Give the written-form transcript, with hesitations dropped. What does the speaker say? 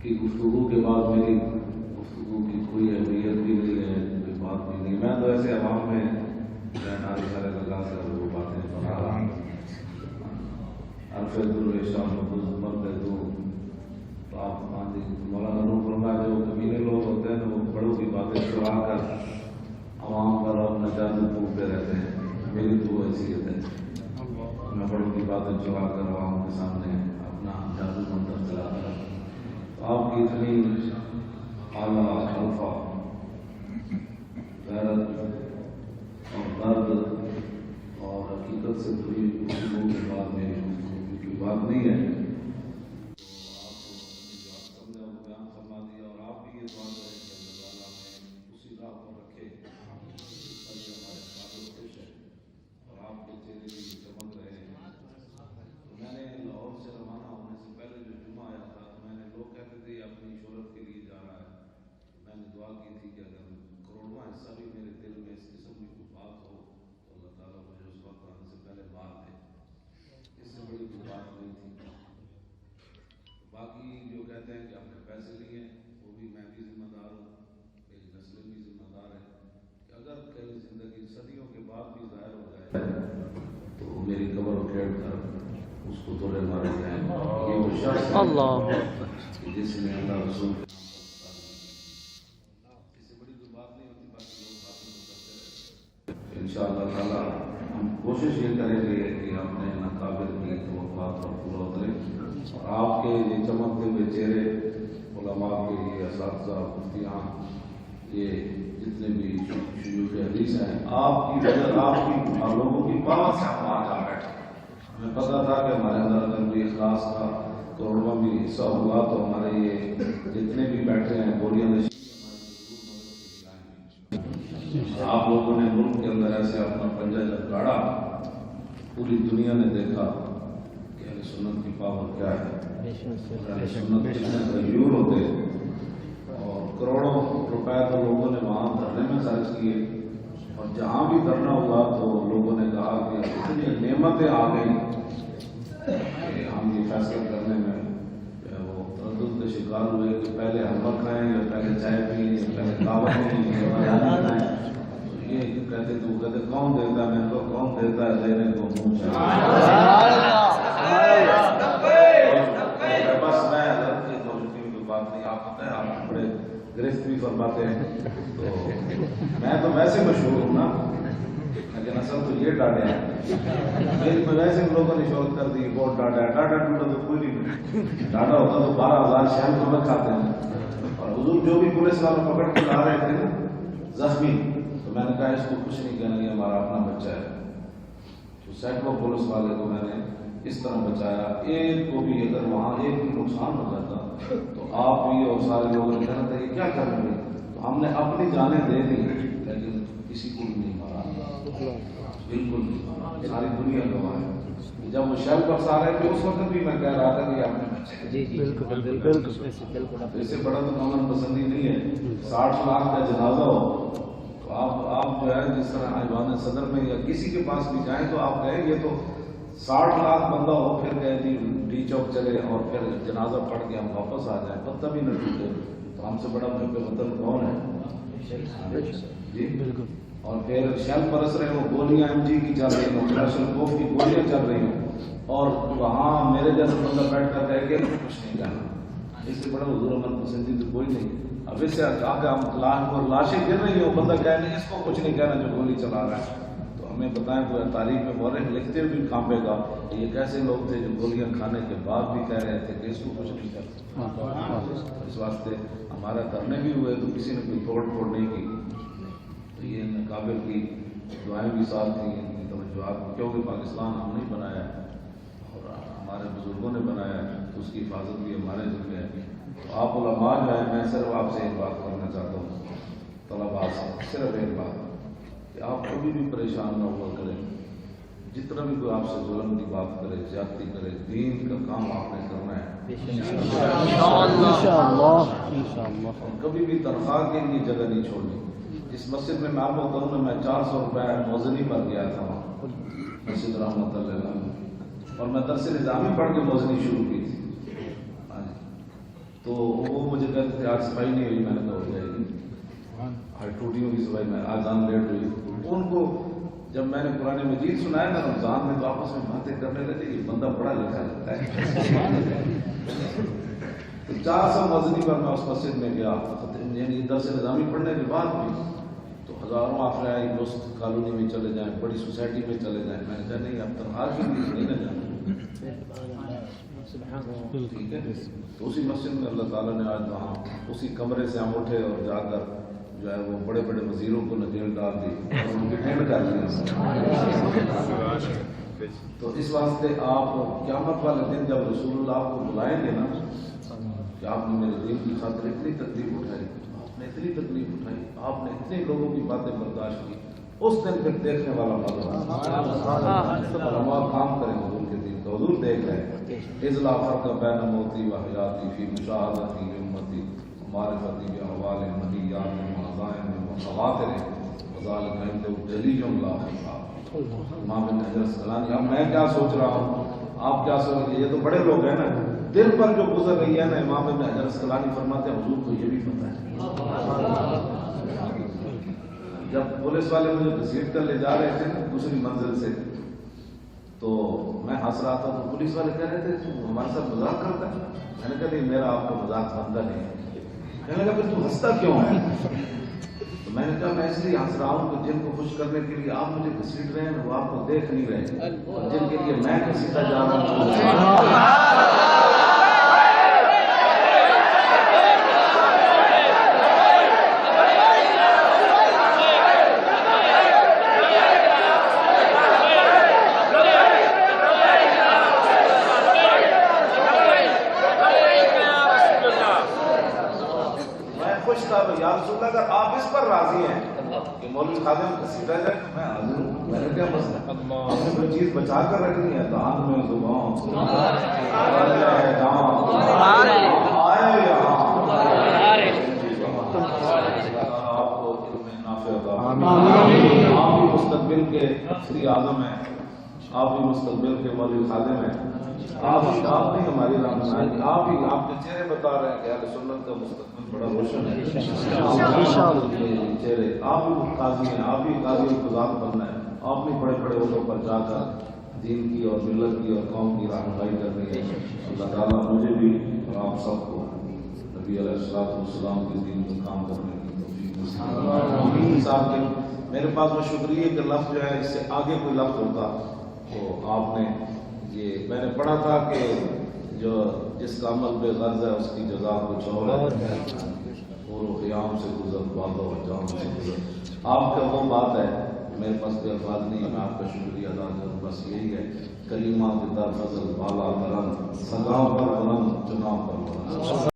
کی گفتگو کے بعد میری گفتگو کی کوئی اہمیت بھی نہیں ہے، کوئی بات بھی نہیں. میں تو ایسے عوام میں ناری سارے لگا سے وہ باتیں بنا رہا ہوں. الفیض الرشان مرد تو آپ مولانا روح فرمایا جو کمینے لوگ ہوتے ہیں وہ بڑوں کی باتیں چڑھا کر عوام پر اپنا جادو پھونکتے رہتے ہیں. میری تو حیثیت ہے میں بڑوں کی باتیں چڑھا کر عوام کے سامنے اپنا جادو منتر چلاتا ہوں. آپ کی اتنی اعلیٰ الفا غیرت اور درد اور حقیقت سے بری گفتگو کے بعد میری گفتگو کی بات نہیں ہے. اللہ جس نے اللہ رسول انشاءاللہ تعالیٰ ہم کوشش یہ کریں گے کہ اپنے ناقابل کی توقعات پر پورا اتریں اور آپ کے یہ چمکتے ہوئے چہرے علماء کے یہ اساتذہ مفتیان یہ جتنے بھی شیوخ حدیث ہیں آپ کی وجہ آپ کی لوگوں کی بات سے ہم آج آ بیٹھے. ہمیں پتہ تھا کہ ہمارے اندر اگر کوئی اخلاص کا کروڑوں بھی حصہ ہوگا تو ہمارے یہ جتنے بھی بیٹھے ہیں بوریاں آپ لوگوں نے ملک کے اندر ایسے اپنا پنجہ جب گاڑا پوری دنیا نے دیکھا کہ اہل سنت کی پاور کیا ہے. اہل سنت کتنے غیور ہوتے اور کروڑوں روپے تو لوگوں نے وہاں دھرنے میں خرچ کیے اور جہاں بھی دھرنا ہوا تو لوگوں نے کہا کہ اتنی نعمتیں آ گئی کہ ہم یہ فیصلہ کرنے میں وہ تردد کے شکار ہوئے کہ پہلے حلوہ کھائیں یا پہلے چائے پئیں یا پہلے دعوت پئیں یا بریانی کھائیں. یہ کہتے تو کہتے کون دیتا ہے میں تو کون دیتا ہے دینے کو منہ چاہیے. بس میں حضرت کی توجہ کی بات نہیں آپ پتہ ہے آپ بڑے گرفت بھی فرماتے ہیں تو میں تو ویسے مشہور ہوں نا لیکن اصل تو یہ ڈاٹا ہے میری ویسے لوگوں نے شہرت کر دی بہت ڈاٹا ہے. ڈاٹا ٹوٹا تو کوئی نہیں ڈاٹا ہوتا تو 12,000 شہر کو میں کھاتے ہیں. اور حضور جو بھی پولیس والوں پکڑ کے لا رہے تھے نا زخمی تو میں نے کہا اس کو کچھ نہیں کہنا یہ ہمارا اپنا بچہ ہے. تو سینکڑوں پولیس والے کو میں نے اس طرح بچایا. ایک کو بھی اگر وہاں ایک بھی نقصان ہو جاتا تو آپ بھی اور سارے لوگوں نے کہنا تھا یہ کیا کر رہے ہیں. تو ہم نے اپنی جانیں دے دی لیکن کسی کو بھی نہیں مارا. بالکل نہیں مارا. ساری دنیا گواہ ہے. جب وہ شہر پر سا رہے تھے اس وقت بھی میں کہہ رہا تھا کہ آپ نے بچے. جی بالکل بالکل اس سے بڑا تو قانون پسندی نہیں ہے. 60 لاکھ کا جنازہ ہو تو آپ جو ہے جس طرح ایوان صدر میں یا کسی کے پاس بھی جائیں تو آپ کہیں یہ تو 60 لاکھ بندہ ہو پھر کہیں جی ڈی چوک چلے اور پھر جنازہ پڑھ کے ہم واپس آ جائیں پتہ بھی نہ ٹوٹے. تو ہم سے بڑا محب وطن کون ہے. جی بالکل. اور پھر شیل برس رہے ہوں، گولیاں ایم جی کی چل رہی ہوں، کلاشنکوف کی گولیاں چل رہی ہوں، اور وہاں میرے جیسا بندہ بیٹھ کر کہے کہ کچھ نہیں کہنا. اس سے بڑا حضور عمر پسندیدہ کوئی نہیں. اب اس سے آگے ہم لاشیں گر رہی ہوں، بندہ کہہ نہیں اس کو کچھ نہیں کہنا جو گولی چلا رہا ہے. تو ہمیں بتائیں کوئی تاریخ میں مورخ لکھتے بھی کانپے گا کہ یہ کیسے لوگ تھے جو گولیاں کھانے کے بعد بھی کہہ رہے تھے کہ اس کو کچھ نہیں کرتے. اس واسطے ہمارا کرنے بھی ہوئے تو کسی نے کوئی توڑ پھوڑ نہیں کی. تو یہ قابل کی دعائیں بھی ساتھ تھیں، ان کی توجہات، کیونکہ پاکستان ہم نہیں بنایا اور ہمارے بزرگوں نے بنایا تو اس کی حفاظت بھی ہمارے ذمہ ہے. تو آپ علماء جو ہیں، میں صرف آپ سے ایک بات کرنا چاہتا ہوں، طلباء سے صرف ایک بات کہ آپ کبھی بھی پریشان نہ ہوا کریں. جتنا بھی کوئی آپ سے ظلم کی بات کرے، زیادتی کرے، دین کا کام آپ نے کرنا ہے انشاءاللہ. کبھی بھی تنخواہ کے لیے جگہ نہیں چھوڑنی. اس مسجد میں آپ کو کہوں نا، میں 400 روپے موزنی پر گیا تھا وہاں مسجد رحمۃ اللہ علیہ، اور میں درس نظامی پڑھ کے موزنی شروع کی تھی. تو وہ مجھے کہتے تھے آج صفائی نہیں ہوئی. میں نے کہا ہو جائے گی، ہر ٹوٹیوں کی صفائی میں آزان لیٹ ہوئی. ان کو جب میں نے قرآن مجید سنایا نا رمضان میں، تو آپس میں باتیں کرنے لگے یہ بندہ پڑھا لکھا لگتا ہے. تو 400 موزنی پر میں اس مسجد میں گیا، یعنی درس نظامی پڑھنے کے بعد بھی. تو ہزاروں آفرے آئی، دوست کالونی میں چلے جائیں، بڑی سوسائٹی میں چلے جائیں. میں نے کہا نہیں، اب تنخواہ کے لیے نہیں نہ جانا. ٹھیک ہے. تو اسی مسجد میں اللہ تعالیٰ نے آج وہاں اسی کمرے سے ہم اٹھے اور جا کر جو ہے وہ بڑے بڑے وزیروں کو نکیل ڈال دی اور ان کی ٹھنڈ کر لی. تو اس واسطے آپ قیامت والے دن جب رسول اللہ آپ کو بلائیں گے نا کہ آپ نے میرے دین کی خاطر اتنی تکلیف اٹھائی، آپ نے اتنی تکلیف اٹھائی، آپ نے اتنے لوگوں کی باتیں برداشت کی، اس دن پھر دیکھنے والا مزہ علماء کام کریں حضور کے دین کا. حضور دیکھ رہے ہیں اضلاع فرق بین موتی و حیاتی فی مشاہدتی امتی معرفتی باحوال منیات وعزائم وخواطر وذالک عند جلی لا خطاب. امام ابن حجر اسقلانی. اب میں کیا سوچ رہا ہوں، آپ کیا سوچ رہے ہیں؟ یہ تو بڑے لوگ ہیں نا، دل پر جو گزر رہی ہے نا، امام ابن حجر اسقلانی فرماتے ہیں حضور کو یہ بھی پتہ ہے. جب پولیس والے مجھے گھسیٹ کر لے جا رہے تھے دوسری منزل سے، تو میں ہنس رہا تھا، تو پولیس والے کہہ رہے تھے تو ہمارے ساتھ مذاق کرتا ہے. میں نے کہا نہیں، میرا آپ کو مذاق بنتا نہیں. کہنے لگا پھر تو ہنستا کیوں ہے؟ تو میں نے کہا میں اس لیے ہنس رہا ہوں کہ جن کو خوش کرنے کے لیے آپ مجھے گھسیٹ رہے ہیں وہ آپ کو دیکھ نہیں رہے، اور جن کے لیے میں گھسیٹا جا رہا ہوں. یا رسول اللہ اگر آپ اس پر راضی ہیں کہ مولوی خادم گھسیٹا جائے تو میں حاضر ہوں. میں نے کیا مسئلہ، ہم نے کوئی چیز بچا کر رکھنی ہے. دان میں زبان آئے یہاں آپ کو علم نافع عطا فرمائے. آپ بھی مستقبل کے مفتی اعظم ہیں، آپ بھی مستقبل کے مولوی خادم ہیں. آپ نہیں ہماری رہنمائی، آپ ہی آپ کے چہرے بتا رہے ہیں کہ اہل سنت کا مستقبل بڑا روشن ہے. چہرے آپ بھی قاضی ہیں، آپ بھی قاضی القضات بننا ہے. آپ بھی بڑے بڑے عہدوں پر جا کر دین کی اور ملت کی اور قوم کی رہنمائی کرنی ہے. اللہ تعالیٰ مجھے بھی اور آپ سب کو نبی علیہ السلام کے دین کو کام کرنے کی توفیق نصیب. میرے پاس وہ شکریہ کہ لفظ جو ہے اس سے آگے کوئی لفظ ہوتا تو آپ نے یہ میں نے پڑھا تھا کہ جو جس کا عمل بے غرض ہے اس کی جزا کچھ اور ہے. اور قیام سے گزر بادہ و جام سے گزر. آپ کا وہ بات ہے، میرے پاس کوئی الفاظ نہیں، میں آپ کا شکریہ ادا کروں. بس یہی ہے کریمات در فضل بالا کرم سگاں پر بلند چناں پر بلند.